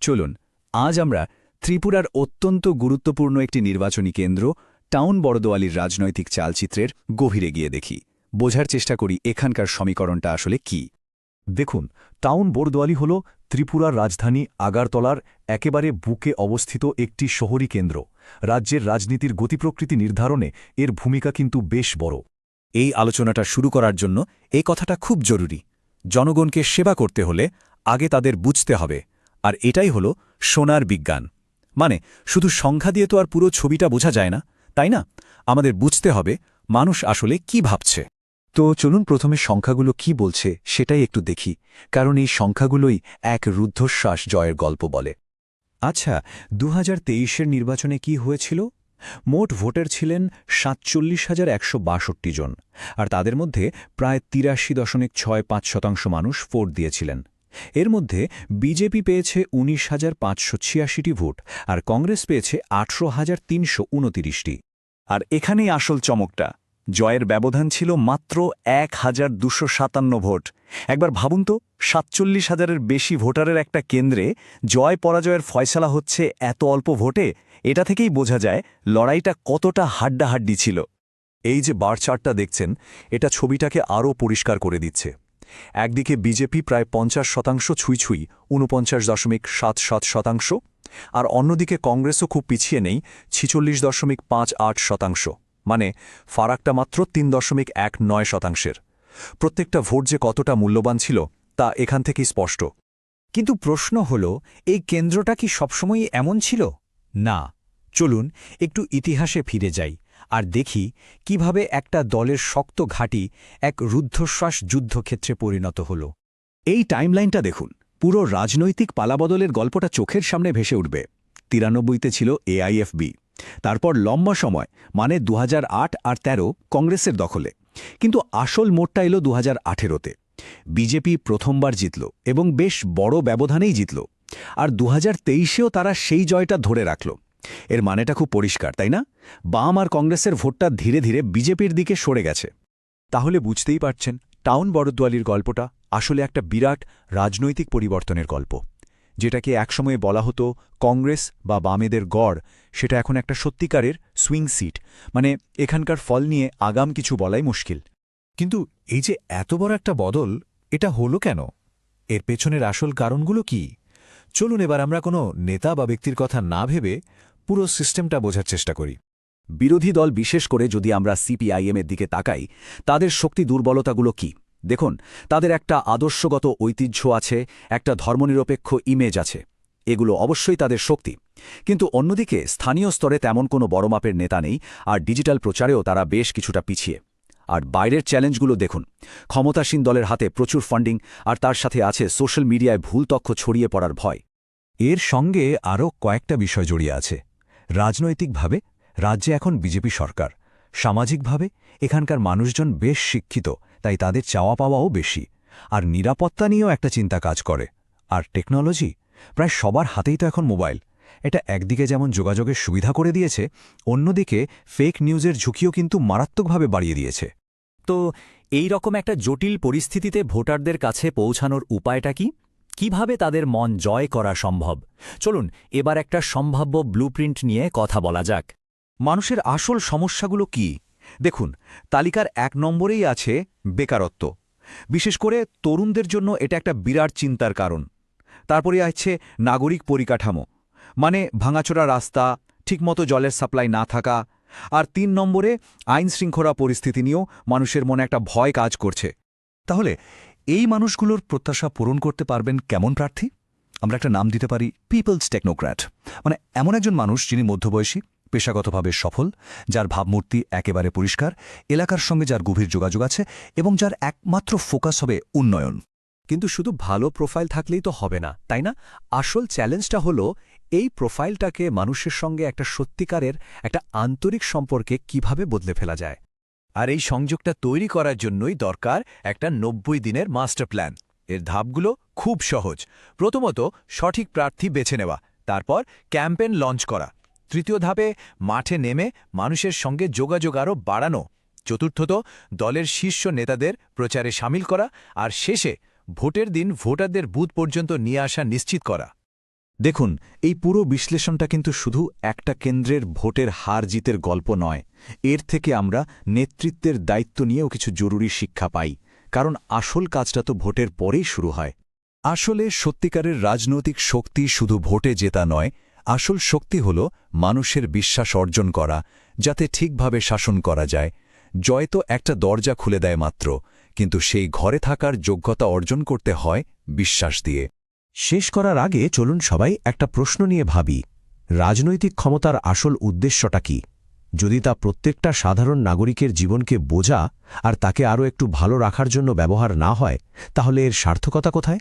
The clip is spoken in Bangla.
চলুন আজ আমরা ত্রিপুরার অত্যন্ত গুরুত্বপূর্ণ একটি নির্বাচনী কেন্দ্র টাউন বড়দোয়ালির রাজনৈতিক চালচিত্রের গভীরে গিয়ে দেখি, বোঝার চেষ্টা করি এখানকার সমীকরণটা আসলে কি। দেখুন, টাউন বড়দোয়ালি হল ত্রিপুরার রাজধানী আগারতলার একেবারে বুকে অবস্থিত একটি শহরী কেন্দ্র। রাজ্যের রাজনীতির গতিপ্রকৃতি নির্ধারণে এর ভূমিকা কিন্তু বেশ বড়। এই আলোচনাটা শুরু করার জন্য এই কথাটা খুব জরুরি। জনগণকে সেবা করতে হলে আগে তাদের বুঝতে হবে, আর এটাই হলো সোনার বিজ্ঞান। মানে শুধু সংখ্যা দিয়ে তো আর পুরো ছবিটা বোঝা যায় না, তাই না? আমাদের বুঝতে হবে মানুষ আসলে কি ভাবছে। তো চলুন প্রথমে সংখ্যাগুলো কি বলছে সেটাই একটু দেখি, কারণ এই সংখ্যাগুলোই এক রুদ্ধশ্বাস জয়ের গল্প বলে। আচ্ছা, 2023-এর নির্বাচনে কি হয়েছিল? মোট ভোটার ছিলেন ৪৭,১৬২ জন, আর তাদের মধ্যে প্রায় ৮৩.৬৫% মানুষ ভোট দিয়েছিলেন। এর মধ্যে বিজেপি পেয়েছে ১৯,৫৮৬টি ভোট, আর কংগ্রেস পেয়েছে ১৮,৩২৯টি। আর এখানেই আসল চমকটা, জয়ের ব্যবধান ছিল মাত্র ১,২৫৭ ভোট। একবার ভাবুন তো, ৪৭,০০০-এর বেশি ভোটারের একটা কেন্দ্রে জয় পরাজয়ের ফয়সালা হচ্ছে এত অল্প ভোটে। এটা থেকেই বোঝা যায় লড়াইটা কতটা হাড্ডাহাড্ডি ছিল। এই যে বার চার্টটা দেখছেন, এটা ছবিটাকে আরও পরিষ্কার করে দিচ্ছে। একদিকে বিজেপি প্রায় ৫০% ছুঁই ৪৯.৭৭%, আর অন্যদিকে কংগ্রেসও খুব পিছিয়ে নেই ৪৬.৫৮%। মানে ফারাকটা মাত্র ৩.১৯%। প্রত্যেকটা ভোট যে কতটা মূল্যবান ছিল তা এখান থেকেই স্পষ্ট। কিন্তু প্রশ্ন হল, এই কেন্দ্রটা কি সবসময়ই এমন ছিল? না। চলুন একটু ইতিহাসে ফিরে যাই আর দেখি কিভাবে একটা দলের শক্ত ঘাঁটি এক রুদ্ধশ্বাস যুদ্ধক্ষেত্রে পরিণত হল। এই টাইমলাইনটা দেখুন, পুরো রাজনৈতিক পালাবদলের গল্পটা চোখের সামনে ভেসে উঠবে। ৯৩-তে ছিল এআইএফবি, তারপর লম্বা সময় মানে ২০০৮ আর ১৩ কংগ্রেসের দখলে। কিন্তু আসল মোড়টা এলো ২০১৮-তে। বিজেপি প্রথমবার জিতল এবং বেশ বড় ব্যবধানেই জিতল, আর ২০২৩-এও তারা সেই জয়টা ধরে রাখল। এর মানেটা খুব পরিষ্কার, তাই না? বাম আর কংগ্রেসের ভোটটা ধীরে ধীরে বিজেপির দিকে সরে গেছে। তাহলে বুঝতেই পারছেন, টাউন বড়দোয়ালির গল্পটা আসলে একটা বিরাট রাজনৈতিক পরিবর্তনের গল্প। যেটাকে একসময়ে বলা হতো কংগ্রেস বা বামেদের গড়, সেটা এখন একটা সত্যিকারের সুইং সিট। মানে এখানকার ফল নিয়ে আগাম কিছু বলাই মুশকিল। কিন্তু এই যে এত বড় একটা বদল, এটা হলো কেন? এর পেছনের আসল কারণগুলো কি? চলুন এবার আমরা কোনো নেতা বা ব্যক্তির কথা না ভেবে পুরো সিস্টেমটা বোঝার চেষ্টা করি। বিরোধী দল, বিশেষ করে যদি আমরা সিপিআইএমের দিকে তাকাই, তাদের শক্তি দুর্বলতাগুলো কি? দেখুন, তাদের একটা আদর্শগত ঐতিহ্য আছে, একটা ধর্মনিরপেক্ষ ইমেজ আছে। এগুলো অবশ্যই তাদের শক্তি। কিন্তু অন্যদিকে স্থানীয় স্তরে তেমন কোনো বড় মাপের নেতা নেই, আর ডিজিটাল প্রচারেও তারা বেশ কিছুটা পিছিয়ে। আর বাইরের চ্যালেঞ্জগুলো দেখুন, ক্ষমতাসীন দলের হাতে প্রচুর ফান্ডিং, আর তার সাথে আছে সোশ্যাল মিডিয়ায় ভুল তথ্য ছড়িয়ে পড়ার ভয়। এর সঙ্গে আরও কয়েকটা বিষয় জড়িয়ে আছে। রাজনৈতিকভাবে রাজ্যে এখন বিজেপি সরকার। সামাজিকভাবে এখানকার মানুষজন বেশ শিক্ষিত, তাই তাদের চাওয়া পাওয়াও বেশি। আর নিরাপত্তা নিয়েও একটা চিন্তা কাজ করে। আর টেকনোলজি, প্রায় সবার হাতেই তো এখন মোবাইল। এটা একদিকে যেমন যোগাযোগের সুবিধা করে দিয়েছে, অন্যদিকে ফেক নিউজের ঝুঁকিও কিন্তু মারাত্মকভাবে বাড়িয়ে দিয়েছে। তো এই রকম একটা জটিল পরিস্থিতিতে ভোটারদের কাছে পৌঁছানোর উপায়টা কি? কিভাবে তাদের মন জয় করা সম্ভব? চলুন এবার একটা সম্ভাব্য ব্লুপ্রিন্ট নিয়ে কথা বলা যাক। মানুষের আসল সমস্যাগুলো কি? দেখুন, তালিকার ১ নম্বরেই আছে বেকারত্ব। বিশেষ করে তরুণদের জন্য এটা একটা বিরাট চিন্তার কারণ। তারপরে আছে নাগরিক পরিকাঠামো, মানে ভাঙাচোরা রাস্তা, ঠিকমতো জলের সাপ্লাই না থাকা। আর ৩ নম্বরে আইনশৃঙ্খলা পরিস্থিতি নিয়েও মানুষের মনে একটা ভয় কাজ করছে। তাহলে এই মানুষগুলোর প্রত্যাশা পূরণ করতে পারবেন কেমন প্রার্থী? আমরা একটা নাম দিতে পারি পিপলস টেকনোক্র্যাট। মানে এমন একজন মানুষ যিনি মধ্যবয়সী, পেশাগতভাবে সফল, যার ভাবমূর্তি একেবারে পরিষ্কার, এলাকার সঙ্গে যার গভীর যোগাযোগ আছে এবং যার একমাত্র ফোকাস হবে উন্নয়ন। কিন্তু শুধু ভালো প্রোফাইল থাকলেই তো হবে না, তাই না? আসল চ্যালেঞ্জটা হলো এই প্রোফাইলটাকে মানুষের সঙ্গে একটা সত্যিকারের, একটা আন্তরিক সম্পর্কে কিভাবে বদলে ফেলা যায়। আর এই সংযোগটা তৈরি করার জন্যই দরকার একটা ৯০ দিনের মাস্টার প্ল্যান। এর ধাপগুলো খুব সহজ। প্রথমত, সঠিক প্রার্থী বেছে নেওয়া, তারপর ক্যাম্পেইন লঞ্চ করা, তৃতীয় ধাপে মাঠে নেমে মানুষের সঙ্গে যোগাযোগ আরও বাড়ানো, চতুর্থত দলের শীর্ষ নেতাদের প্রচারে সামিল করা, আর শেষে ভোটের দিন ভোটারদের বুথ পর্যন্ত নিয়ে আসা নিশ্চিত করা। দেখুন, এই পুরো বিশ্লেষণটা কিন্তু শুধু একটা কেন্দ্রের ভোটের হার জিতের গল্প নয়। এর থেকে আমরা নেতৃত্বের দায়িত্ব নিয়েও কিছু জরুরি শিক্ষা পাই, কারণ আসল কাজটা তো ভোটের পরেই শুরু হয়। আসলে সত্যিকারের রাজনৈতিক শক্তি শুধু ভোটে জেতা নয়, আসল শক্তি হল মানুষের বিশ্বাস অর্জন করা, যাতে ঠিকভাবে শাসন করা যায়। জয় তো একটা দরজা খুলে দেয় মাত্র, কিন্তু সেই ঘরে থাকার যোগ্যতা অর্জন করতে হয় বিশ্বাস দিয়ে। শেষ করার আগে চলুন সবাই একটা প্রশ্ন নিয়ে ভাবি, রাজনৈতিক ক্ষমতার আসল উদ্দেশ্যটা কি? যদি তা প্রত্যেকটা সাধারণ নাগরিকের জীবনকে বোঝা আর তাকে আরও একটু ভালো রাখার জন্য ব্যবহার না হয়, তাহলে এর সার্থকতা কোথায়?